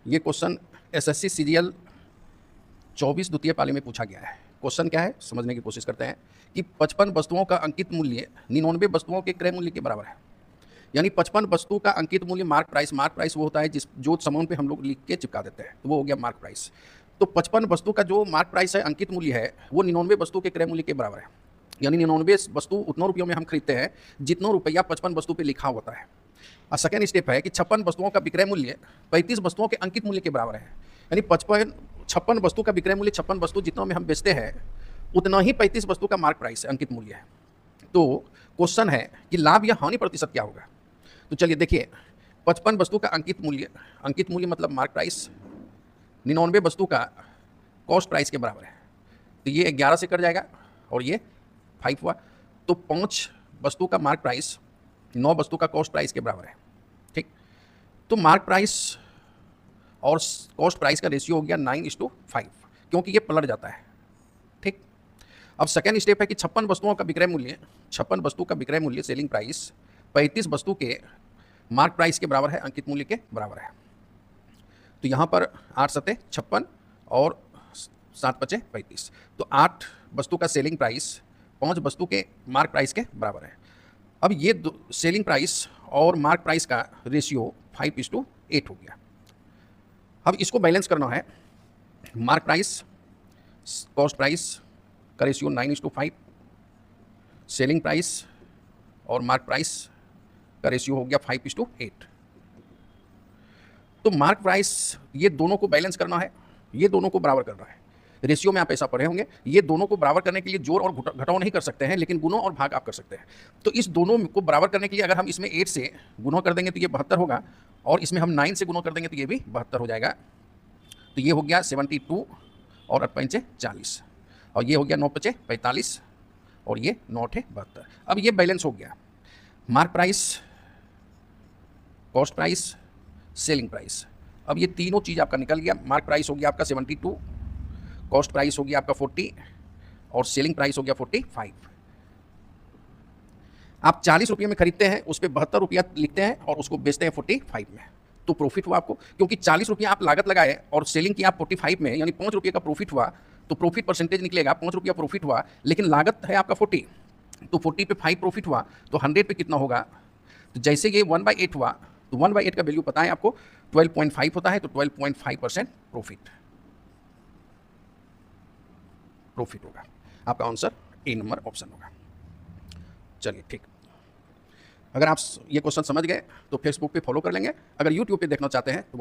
ये question SSC serial 24 द्वितीय पाली में पूछा गया है। क्वेश्चन क्या है समझने की कोशिश करते हैं कि 55 वस्तुओं का अंकित मूल्य 99 वस्तुओं के क्रय मूल्य के बराबर है। यानी 55 वस्तु का अंकित मूल्य मार्क प्राइस वो होता है जो सामान पे हम लोग लिख के चिपका देते हैं, तो वो हो गया मार्क प्राइस। तो 55 वस्तु का जो मार्क प्राइस है, अंकित मूल्य है, वो 99 वस्तु के क्रय मूल्य के बराबर है। यानी 99 वस्तु उतना रुपयों में हम खरीदते हैं जितना रुपया 55 वस्तु पे लिखा होता है। और सेकेंड स्टेप है कि 56 वस्तुओं का विक्रय मूल्य 35 वस्तुओं के अंकित मूल्य के बराबर है। यानी 56 वस्तु का विक्रय मूल्य 56 वस्तु जितना में हम बेचते हैं उतना ही 35 वस्तु का मार्क प्राइस है, अंकित मूल्य है। तो क्वेश्चन है कि लाभ या हानि प्रतिशत क्या होगा। तो चलिए देखिए, 55 वस्तु का अंकित मूल्य मतलब मार्क प्राइस 99 वस्तु का कॉस्ट प्राइस के बराबर है। तो ये 11 से कट जाएगा और ये 5 हुआ। तो 5 वस्तु का मार्क प्राइस 9 वस्तु का कॉस्ट प्राइस के बराबर है। ठीक, तो मार्क प्राइस और कॉस्ट प्राइस का रेशियो हो गया 9:5, क्योंकि ये पलट जाता है। ठीक, अब सेकेंड स्टेप है कि 56 वस्तुओं का विक्रय मूल्य 56 वस्तु का विक्रय मूल्य सेलिंग प्राइस 35 वस्तु के मार्क प्राइस के बराबर है, अंकित मूल्य के बराबर है। तो यहाँ पर 8 सते 56 और 7 पचे 35। तो 8 वस्तु का सेलिंग प्राइस 5 वस्तु के मार्क प्राइस के बराबर है। अब ये सेलिंग प्राइस और मार्क प्राइस का रेशियो 5:8 हो गया। अब इसको बैलेंस करना है। मार्क प्राइस कॉस्ट प्राइस का रेशियो 9:5, सेलिंग प्राइस और मार्क प्राइस का रेशियो हो गया 5:8। तो मार्क प्राइस ये दोनों को बैलेंस करना है, ये दोनों को बराबर करना है। रेशियो में आप ऐसा पढ़े होंगे, ये दोनों को बराबर करने के लिए जोड़ और घटाव नहीं कर सकते हैं, लेकिन गुणों और भाग आप कर सकते हैं। तो इस दोनों को बराबर करने के लिए अगर हम इसमें 8 से गुणा कर देंगे तो ये 72 होगा, और इसमें हम 9 से गुणा कर देंगे तो ये भी 72 हो जाएगा। तो ये हो गया 72 और 8 पंचे 40, और ये हो गया 9 पचे 45 और ये 9 ठे 72। अब ये बैलेंस हो गया। Mark price, cost price, selling price. अब ये तीनों चीज़ आपका निकल गया। मार्क प्राइस हो गया आपका 72, कॉस्ट प्राइस हो गया आपका 40 और सेलिंग प्राइस हो गया 45। आप 40 रुपये में खरीदते हैं, उस पर 72 रुपया लिखते हैं और उसको बेचते हैं 45 में, तो प्रॉफिट हुआ आपको, क्योंकि 40 रुपया आप लागत लगाए और सेलिंग की आप 45 में, यानी 5 रुपये का प्रॉफिट हुआ। तो प्रॉफिट परसेंटेज निकलेगा, 5 रुपया प्रॉफिट हुआ, लेकिन लागत है आपका 40, तो 40 पे 5 प्रॉफिट हुआ, तो 100 पे कितना होगा। तो जैसे ये 1/8 हुआ, तो 1/8 का वैल्यू पता है आपको 12.5 होता है, तो 12.5% प्रॉफिट होगा। आपका आंसर ए नंबर ऑप्शन होगा। चलिए ठीक, अगर आप ये क्वेश्चन समझ गए तो फेसबुक पे फॉलो कर लेंगे। अगर यूट्यूब पे देखना चाहते हैं तो